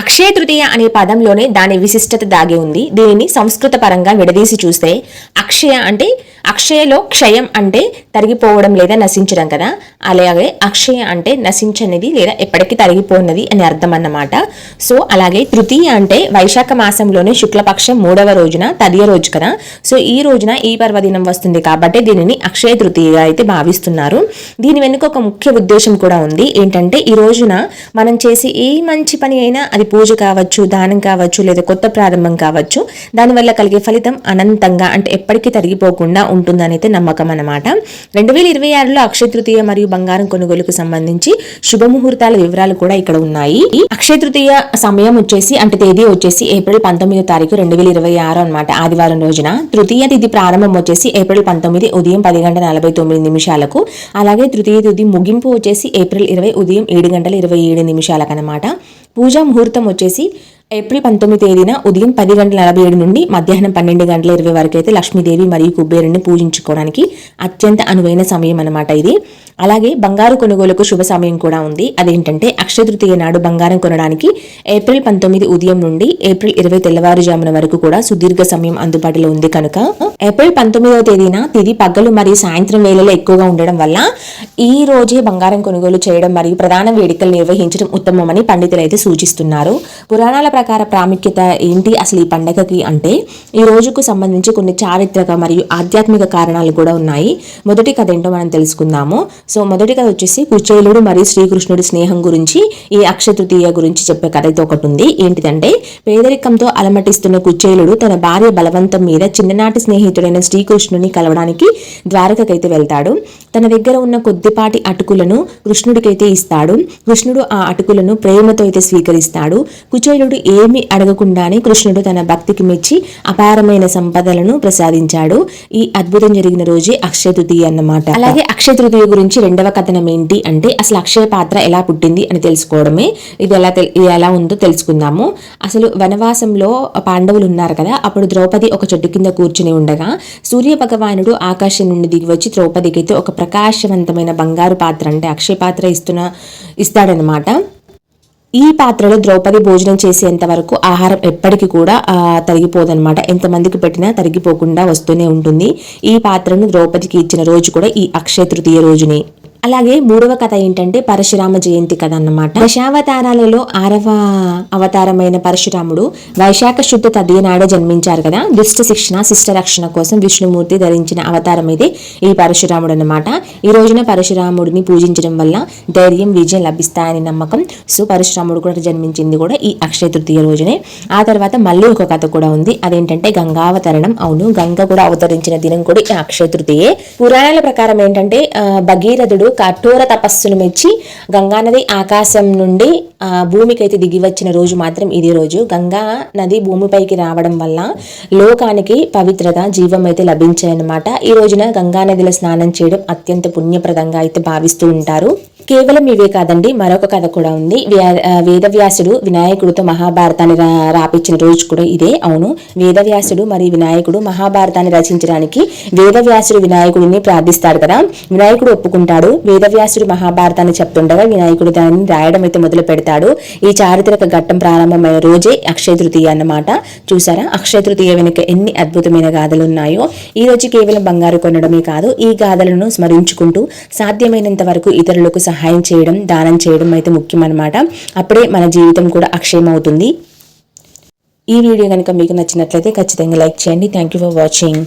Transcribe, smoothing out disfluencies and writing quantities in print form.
అక్షయ తృతీయ అనే పదంలోనే దాని విశిష్టత దాగి ఉంది. దీనిని సంస్కృత పరంగా విడదీసి చూస్తే అక్షయ అంటే అక్షయలో క్షయం అంటే తరిగిపోవడం లేదా నశించడం కదా, అలాగే అక్షయ అంటే నశించనిది లేదా ఎప్పటికీ తరిగిపోయినది అని అర్థం అన్నమాట. సో అలాగే తృతీయ అంటే వైశాఖ మాసంలోనే శుక్లపక్షం 3వ రోజున తదియ రోజు కదా. సో ఈ రోజున ఈ పర్వదినం వస్తుంది కాబట్టి దీనిని అక్షయ తృతీయగా అయితే భావిస్తున్నారు. దీని వెనుక ఒక ముఖ్య ఉద్దేశం కూడా ఉంది. ఏంటంటే ఈ రోజున మనం చేసే ఏ మంచి పని అయినా అది పూజ కావచ్చు, దానం కావచ్చు, లేదా కొత్త ప్రారంభం కావచ్చు, దానివల్ల కలిగే ఫలితం అనంతంగా అంటే ఎప్పటికీ తరిగిపోకుండా ఉంటుందని అయితే నమ్మకం అన్నమాట. 2026లో అక్షయ తృతీయ మరియు బంగారం కొనుగోలుకు సంబంధించి శుభముహూర్తాల వివరాలు కూడా ఇక్కడ ఉన్నాయి. అక్షయ తృతీయ సమయం వచ్చేసి అంటే తేదీ వచ్చేసి ఏప్రిల్ 19వ తారీఖు 2026 అనమాట, ఆదివారం రోజున. తృతీయ తిథి ప్రారంభం వచ్చేసి ఏప్రిల్ 19 ఉదయం 10:49 అలాగే తృతీయ తిథి ముగింపు వచ్చేసి ఏప్రిల్ 20 ఉదయం 7:27 అనమాట. పూజా ముహూర్తం వచ్చేసి ఏప్రిల్ 19 తేదీన ఉదయం 10:47 నుండి మధ్యాహ్నం 12:20 వరకు అయితే లక్ష్మీదేవి మరియు కుబేరుని పూజించుకోవడానికి అత్యంత అనువైన సమయం అన్నమాట ఇది. అలాగే బంగారు కొనుగోలుకు శుభ సమయం కూడా ఉంది. అదేంటంటే అక్షయ తృతీయ నాడు బంగారం కొనడానికి ఏప్రిల్ 19 ఉదయం నుండి ఏప్రిల్ 20 తెల్లవారుజామున వరకు కూడా సుదీర్ఘ సమయం అందుబాటులో ఉంది కనుక ఏప్రిల్ 19వ తేదీన తిది పగలు మరియు సాయంత్రం వేళలో ఎక్కువగా ఉండడం వల్ల ఈ రోజే బంగారం కొనుగోలు చేయడం మరియు ప్రధాన వేడుకలు నిర్వహించడం ఉత్తమమని పండితులు అయితే సూచిస్తున్నారు. పురాణాల ప్రకార ప్రాముఖ్యత ఏంటి అసలు ఈ పండగకి అంటే ఈ రోజుకు సంబంధించి కొన్ని చారిత్రక మరియు ఆధ్యాత్మిక కారణాలు కూడా ఉన్నాయి. మొదటి కథ ఏంటో మనం తెలుసుకుందాము. సో మొదటి కథ వచ్చేసి కుచేలుడు మరియు శ్రీకృష్ణుడి స్నేహం గురించి ఈ అక్షయ తృతీయ గురించి చెప్పే కథ అయితే ఒకటి ఉంది. ఏంటిదంటే పేదరికంతో అలమటిస్తున్న కుచేలుడు తన భార్య బలవంతం మీద చిన్ననాటి స్నేహితుడైన శ్రీకృష్ణుని కలవడానికి ద్వారకకైతే వెళ్తాడు. తన దగ్గర ఉన్న కొద్దిపాటి అటుకులను కృష్ణుడికైతే ఇస్తాడు. కృష్ణుడు ఆ అటుకులను ప్రేమతో అయితే స్వీకరిస్తాడు. కుచేలుడు ఏమి అడగకుండానే కృష్ణుడు తన భక్తికి మెచ్చి అపారమైన సంపదలను ప్రసాదించాడు. ఈ అద్భుతం జరిగిన రోజే అక్షయ తృతీయ అన్నమాట. అలాగే అక్షయ తృతీయ గురించి రెండవ కథనం ఏంటి అంటే అసలు అక్షయ పాత్ర ఎలా పుట్టింది అని తెలుసుకోవడమే. ఇది ఎలా ఉందో తెలుసుకుందాము. అసలు వనవాసంలో పాండవులు ఉన్నారు కదా, అప్పుడు ద్రౌపది ఒక చెట్టు కింద కూర్చుని ఉండగా సూర్య భగవానుడు ఆకాశం నుండి దిగి వచ్చి ద్రౌపదికి అయితే ఒక ప్రకాశవంతమైన బంగారు పాత్ర అంటే అక్షయ పాత్ర ఇస్తాడనమాట. ఈ పాత్రలో ద్రౌపది భోజనం చేసేంత వరకు ఆహారం ఎప్పటికీ కూడా తరిగిపోదనమాట. ఎంతమందికి పెట్టినా తరిగిపోకుండా వస్తూనే ఉంటుంది. ఈ పాత్రను ద్రౌపదికి ఇచ్చిన రోజు కూడా ఈ అక్షయ తృతీయ రోజునే. అలాగే మూడవ కథ ఏంటంటే పరశురామ జయంతి కథ అన్నమాట. దశావతారాలలో 6వ అవతారమైన పరశురాముడు వైశాఖ శుద్ధ తదియ నాడే జన్మించారు కదా. దుష్ట శిక్షణ శిష్ట రక్షణ కోసం విష్ణుమూర్తి ధరించిన అవతారం అయితే ఈ పరశురాముడు అన్నమాట. ఈ రోజున పరశురాముడిని పూజించడం వల్ల ధైర్యం విజయం లభిస్తాయని నమ్మకం. సో పరశురాముడు కూడా జన్మించింది కూడా ఈ అక్షయ తృతీయ రోజునే. ఆ తర్వాత మళ్ళీ ఒక కథ కూడా ఉంది. అదేంటంటే గంగావతరణం. అవును, గంగ కూడా అవతరించిన దినం కూడా ఈ అక్షయ తృతీయే. పురాణాల ప్రకారం ఏంటంటే భగీరథుడు కఠోర తపస్సును మెచ్చి గంగానది ఆకాశం నుండి భూమికి అయితే దిగి వచ్చిన రోజు మాత్రం ఇదే రోజు. గంగా నది భూమిపైకి రావడం వల్ల లోకానికి పవిత్రత జీవం అయితే లభించాయన్నమాట. ఈ రోజున గంగా నదిలో స్నానం చేయడం అత్యంత పుణ్యప్రదంగా అయితే భావిస్తూ ఉంటారు. కేవలం ఇవే కాదండి, మరొక కథ కూడా ఉంది. వేదవ్యాసుడు వినాయకుడితో మహాభారతాన్ని రాపించిన రోజు కూడా ఇదే. అవును, వేదవ్యాసుడు మరియు వినాయకుడు మహాభారతాన్ని రచించడానికి వేదవ్యాసుడు వినాయకుడిని ప్రార్థిస్తాడు కదా. వినాయకుడు ఒప్పుకుంటాడు. వేదవ్యాసుడు మహాభారతాన్ని చెప్తుండగా వినాయకుడు దానిని రాయడం అయితే మొదలు పెడతాడు. ఈ చారిత్రక ఘట్టం ప్రారంభమైన రోజే అక్షయ తృతీయ అన్నమాట. చూసారా అక్షయ తృతీయ వెనుక ఎన్ని అద్భుతమైన గాథలు ఉన్నాయో. ఈ రోజు కేవలం బంగారు కొనడమే కాదు, ఈ గాథలను స్మరించుకుంటూ సాధ్యమైనంత వరకు ఇతరులకు సహాయం చేయడం, దానం చేయడం అయితే ముఖ్యం అన్నమాట. అప్పుడే మన జీవితం కూడా అక్షయం అవుతుంది. ఈ వీడియో కనుక మీకు నచ్చినట్లయితే ఖచ్చితంగా లైక్ చేయండి. Thank you for watching.